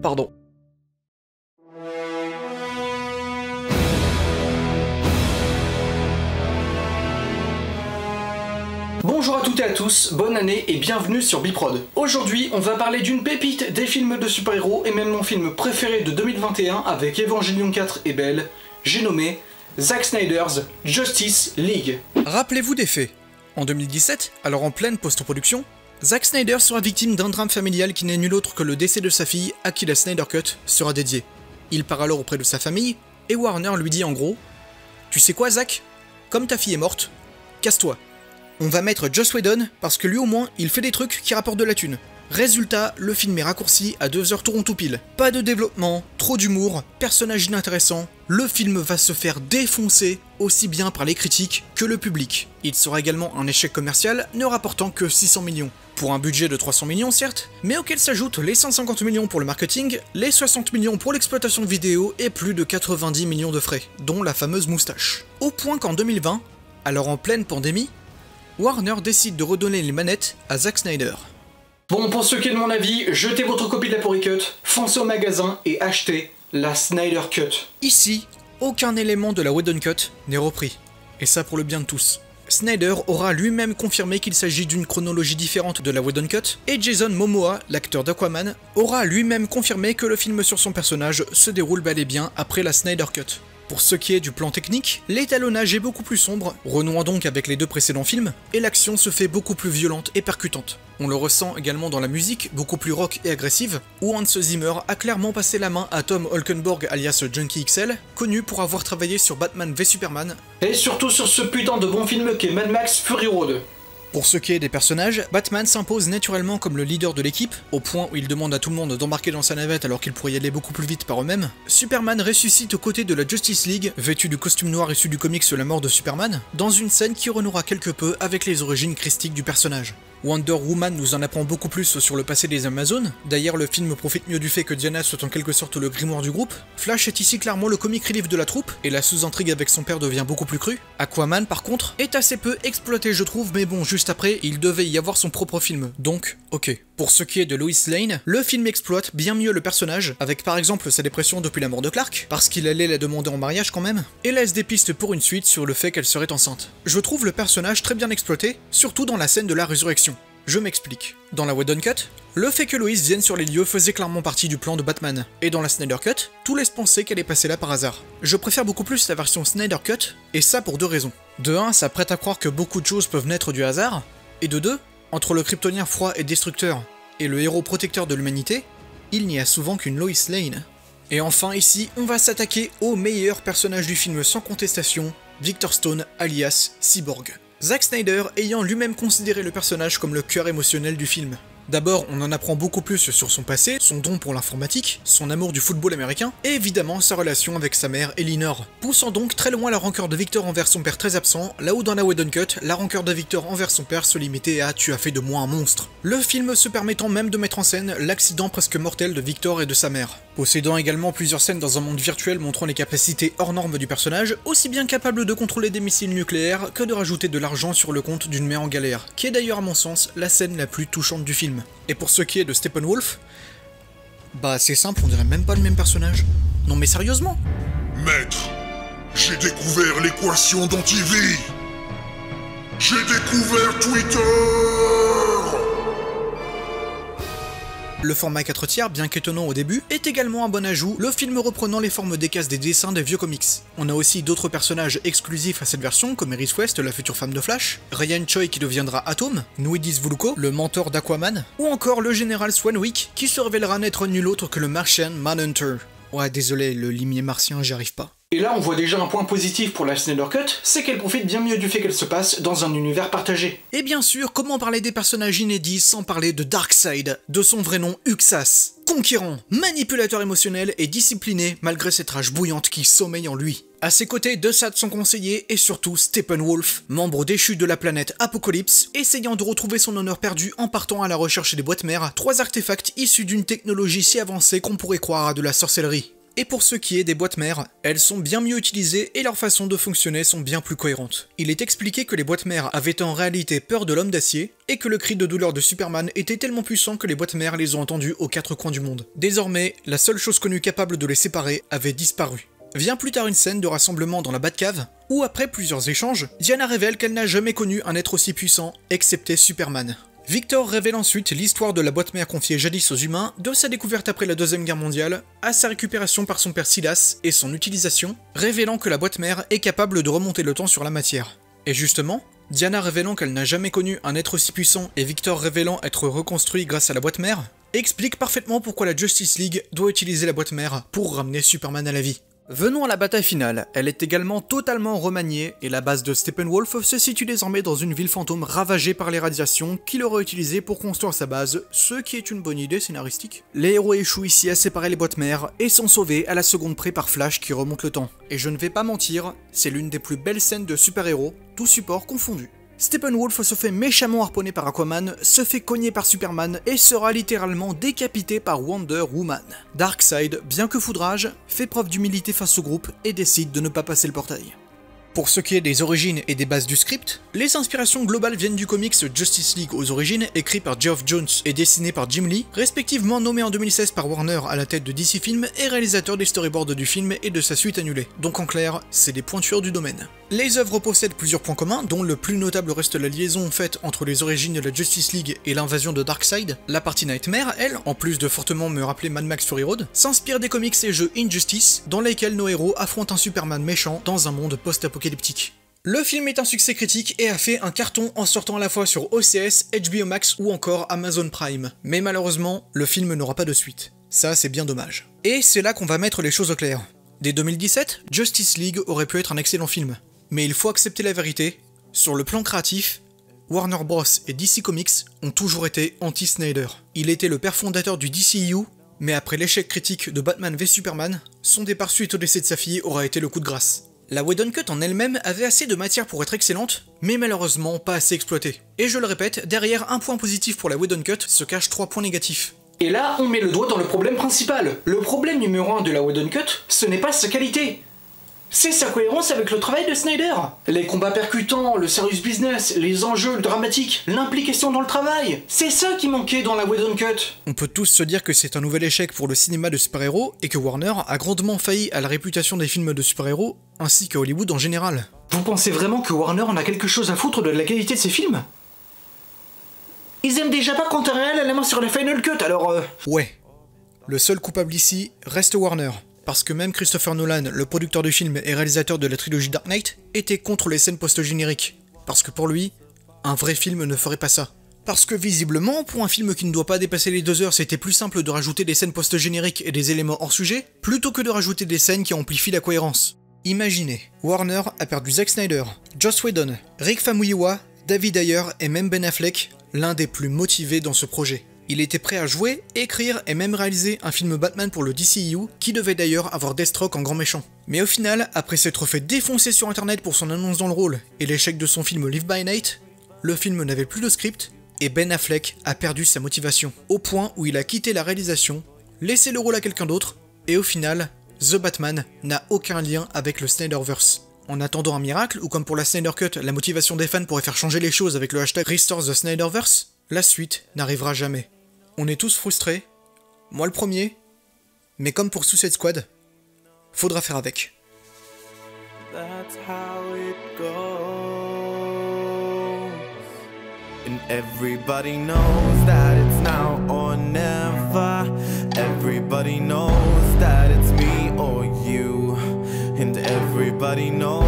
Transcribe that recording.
Pardon. Bonjour à toutes et à tous, bonne année et bienvenue sur Biprod. Aujourd'hui, on va parler d'une pépite des films de super-héros et même mon film préféré de 2021 avec Evangelion 4 et Belle, j'ai nommé Zack Snyder's Justice League. Rappelez-vous des faits. En 2017, alors en pleine post-production, Zack Snyder sera victime d'un drame familial qui n'est nul autre que le décès de sa fille à qui la Snyder Cut sera dédiée. Il part alors auprès de sa famille et Warner lui dit en gros « Tu sais quoi Zack? Comme ta fille est morte, casse-toi. On va mettre Joss Whedon parce que lui au moins il fait des trucs qui rapportent de la thune. » Résultat, le film est raccourci à 2h Toronto pile. Pas de développement, trop d'humour, personnage inintéressant, le film va se faire défoncer aussi bien par les critiques que le public. Il sera également un échec commercial ne rapportant que 600 millions. Pour un budget de 300 millions certes, mais auquel s'ajoutent les 150 millions pour le marketing, les 60 millions pour l'exploitation vidéo et plus de 90 millions de frais, dont la fameuse moustache. Au point qu'en 2020, alors en pleine pandémie, Warner décide de redonner les manettes à Zack Snyder. Bon, pour ce qui est de mon avis, jetez votre copie de la Pourri Cut, foncez au magasin et achetez la Snyder Cut. Ici, aucun élément de la Whedon Cut n'est repris, et ça pour le bien de tous. Snyder aura lui-même confirmé qu'il s'agit d'une chronologie différente de la Whedon Cut, et Jason Momoa, l'acteur d'Aquaman, aura lui-même confirmé que le film sur son personnage se déroule bel et bien après la Snyder Cut. Pour ce qui est du plan technique, l'étalonnage est beaucoup plus sombre, renouant donc avec les deux précédents films, et l'action se fait beaucoup plus violente et percutante. On le ressent également dans la musique, beaucoup plus rock et agressive, où Hans Zimmer a clairement passé la main à Tom Holkenborg alias Junkie XL, connu pour avoir travaillé sur Batman v Superman, et surtout sur ce putain de bon film qu'est Mad Max Fury Road. Pour ce qui est des personnages, Batman s'impose naturellement comme le leader de l'équipe, au point où il demande à tout le monde d'embarquer dans sa navette alors qu'il pourrait y aller beaucoup plus vite par eux-mêmes. Superman ressuscite aux côtés de la Justice League, vêtu du costume noir issu du comics La Mort de Superman, dans une scène qui renouera quelque peu avec les origines christiques du personnage. Wonder Woman nous en apprend beaucoup plus sur le passé des Amazones, d'ailleurs le film profite mieux du fait que Diana soit en quelque sorte le grimoire du groupe. Flash est ici clairement le comic relief de la troupe, et la sous-intrigue avec son père devient beaucoup plus crue. Aquaman par contre est assez peu exploité je trouve, mais bon juste après il devait y avoir son propre film, donc ok. Pour ce qui est de Lois Lane, le film exploite bien mieux le personnage, avec par exemple sa dépression depuis la mort de Clark, parce qu'il allait la demander en mariage quand même, et laisse des pistes pour une suite sur le fait qu'elle serait enceinte. Je trouve le personnage très bien exploité, surtout dans la scène de la résurrection. Je m'explique. Dans la Whedon Cut, le fait que Lois vienne sur les lieux faisait clairement partie du plan de Batman, et dans la Snyder Cut, tout laisse penser qu'elle est passée là par hasard. Je préfère beaucoup plus la version Snyder Cut, et ça pour deux raisons. De 1, ça prête à croire que beaucoup de choses peuvent naître du hasard, et de 2, entre le kryptonien froid et destructeur et le héros protecteur de l'humanité, il n'y a souvent qu'une Lois Lane. Et enfin ici, on va s'attaquer au meilleur personnage du film sans contestation, Victor Stone alias Cyborg. Zack Snyder ayant lui-même considéré le personnage comme le cœur émotionnel du film. D'abord, on en apprend beaucoup plus sur son passé, son don pour l'informatique, son amour du football américain, et évidemment sa relation avec sa mère Elinor, poussant donc très loin la rancœur de Victor envers son père très absent, là où dans la Whedon Cut, la rancœur de Victor envers son père se limitait à « tu as fait de moi un monstre ». Le film se permettant même de mettre en scène l'accident presque mortel de Victor et de sa mère. Possédant également plusieurs scènes dans un monde virtuel montrant les capacités hors normes du personnage, aussi bien capable de contrôler des missiles nucléaires que de rajouter de l'argent sur le compte d'une mère en galère, qui est d'ailleurs à mon sens la scène la plus touchante du film. Et pour ce qui est de Steppenwolf, bah c'est simple, on dirait même pas le même personnage. Non mais sérieusement. Maître, j'ai découvert l'équation d'Antivie. J'ai découvert Twitter. Le format 4/3, bien qu'étonnant au début, est également un bon ajout, le film reprenant les formes des cases des dessins des vieux comics. On a aussi d'autres personnages exclusifs à cette version, comme Iris West, la future femme de Flash, Ryan Choi qui deviendra Atom, Nwidis Vuluko, le mentor d'Aquaman, ou encore le général Swanwick, qui se révélera n'être nul autre que le Martian Manhunter. Ouais, désolé, le limier martien, j'y arrive pas. Et là, on voit déjà un point positif pour la Snyder Cut, c'est qu'elle profite bien mieux du fait qu'elle se passe dans un univers partagé. Et bien sûr, comment parler des personnages inédits sans parler de Darkseid, de son vrai nom Uxas, conquérant, manipulateur émotionnel et discipliné malgré cette rage bouillante qui sommeille en lui. À ses côtés, Desaad son conseiller et surtout Steppenwolf, membre déchu de la planète Apocalypse, essayant de retrouver son honneur perdu en partant à la recherche des boîtes mères, 3 artefacts issus d'une technologie si avancée qu'on pourrait croire à de la sorcellerie. Et pour ce qui est des boîtes mères, elles sont bien mieux utilisées et leurs façons de fonctionner sont bien plus cohérentes. Il est expliqué que les boîtes mères avaient en réalité peur de l'homme d'acier, et que le cri de douleur de Superman était tellement puissant que les boîtes mères les ont entendues aux quatre coins du monde. Désormais, la seule chose connue capable de les séparer avait disparu. Vient plus tard une scène de rassemblement dans la Batcave, où après plusieurs échanges, Diana révèle qu'elle n'a jamais connu un être aussi puissant, excepté Superman. Victor révèle ensuite l'histoire de la boîte mère confiée jadis aux humains, de sa découverte après la Deuxième Guerre mondiale, à sa récupération par son père Silas et son utilisation, révélant que la boîte mère est capable de remonter le temps sur la matière. Et justement, Diana révélant qu'elle n'a jamais connu un être aussi puissant et Victor révélant être reconstruit grâce à la boîte mère, explique parfaitement pourquoi la Justice League doit utiliser la boîte mère pour ramener Superman à la vie. Venons à la bataille finale, elle est également totalement remaniée et la base de Steppenwolf se situe désormais dans une ville fantôme ravagée par les radiations qu'il aura utilisées pour construire sa base, ce qui est une bonne idée scénaristique. Les héros échouent ici à séparer les boîtes mères et sont sauvés à la seconde près par Flash qui remonte le temps. Et je ne vais pas mentir, c'est l'une des plus belles scènes de super-héros, tous supports confondus. Steppenwolf se fait méchamment harponner par Aquaman, se fait cogner par Superman et sera littéralement décapité par Wonder Woman. Darkseid, bien que foudrage, fait preuve d'humilité face au groupe et décide de ne pas passer le portail. Pour ce qui est des origines et des bases du script, les inspirations globales viennent du comics Justice League aux origines, écrit par Geoff Johns et dessiné par Jim Lee, respectivement nommé en 2016 par Warner à la tête de DC Films et réalisateur des storyboards du film et de sa suite annulée. Donc en clair, c'est des pointures du domaine. Les œuvres possèdent plusieurs points communs, dont le plus notable reste la liaison faite entre les origines de la Justice League et l'invasion de Darkseid. La partie Nightmare, elle, en plus de fortement me rappeler Mad Max Fury Road, s'inspire des comics et jeux Injustice, dans lesquels nos héros affrontent un Superman méchant dans un monde post-apocalyptique. Le film est un succès critique et a fait un carton en sortant à la fois sur OCS, HBO Max ou encore Amazon Prime. Mais malheureusement, le film n'aura pas de suite. Ça, c'est bien dommage. Et c'est là qu'on va mettre les choses au clair. Dès 2017, Justice League aurait pu être un excellent film. Mais il faut accepter la vérité, sur le plan créatif, Warner Bros et DC Comics ont toujours été anti-Snyder. Il était le père fondateur du DCEU, mais après l'échec critique de Batman v Superman, son départ suite au décès de sa fille aura été le coup de grâce. La Whedon Cut en elle-même avait assez de matière pour être excellente, mais malheureusement pas assez exploitée. Et je le répète, derrière un point positif pour la Whedon Cut se cachent 3 points négatifs. Et là, on met le doigt dans le problème principal. Le problème numéro 1 de la Whedon Cut, ce n'est pas sa qualité. C'est sa cohérence avec le travail de Snyder. Les combats percutants, le serious business, les enjeux dramatiques, l'implication dans le travail. C'est ça qui manquait dans la Whedon Cut. On peut tous se dire que c'est un nouvel échec pour le cinéma de super-héros et que Warner a grandement failli à la réputation des films de super-héros, ainsi qu'à Hollywood en général. Vous pensez vraiment que Warner en a quelque chose à foutre de la qualité de ses films? Ils aiment déjà pas quand un réel a la main sur la Final Cut, alors Ouais. Le seul coupable ici reste Warner. Parce que même Christopher Nolan, le producteur du film et réalisateur de la trilogie Dark Knight, était contre les scènes post-génériques. Parce que pour lui, un vrai film ne ferait pas ça. Parce que visiblement, pour un film qui ne doit pas dépasser les 2 heures, c'était plus simple de rajouter des scènes post-génériques et des éléments hors sujet, plutôt que de rajouter des scènes qui amplifient la cohérence. Imaginez, Warner a perdu Zack Snyder, Joss Whedon, Rick Famuyiwa, David Ayer et même Ben Affleck, l'un des plus motivés dans ce projet. Il était prêt à jouer, écrire et même réaliser un film Batman pour le DCEU qui devait d'ailleurs avoir Deathstroke en grand méchant. Mais au final, après s'être fait défoncer sur internet pour son annonce dans le rôle et l'échec de son film Live by Night, le film n'avait plus de script et Ben Affleck a perdu sa motivation, au point où il a quitté la réalisation, laissé le rôle à quelqu'un d'autre, et au final, The Batman n'a aucun lien avec le Snyderverse. En attendant un miracle, ou comme pour la Snyder Cut, la motivation des fans pourrait faire changer les choses avec le hashtag Restore the Snyderverse, la suite n'arrivera jamais. On est tous frustrés, moi le premier, mais comme pour Suicide Squad, faudra faire avec. That's how it goes. And everybody knows that it's now or never. Everybody knows that it's me or you. And everybody knows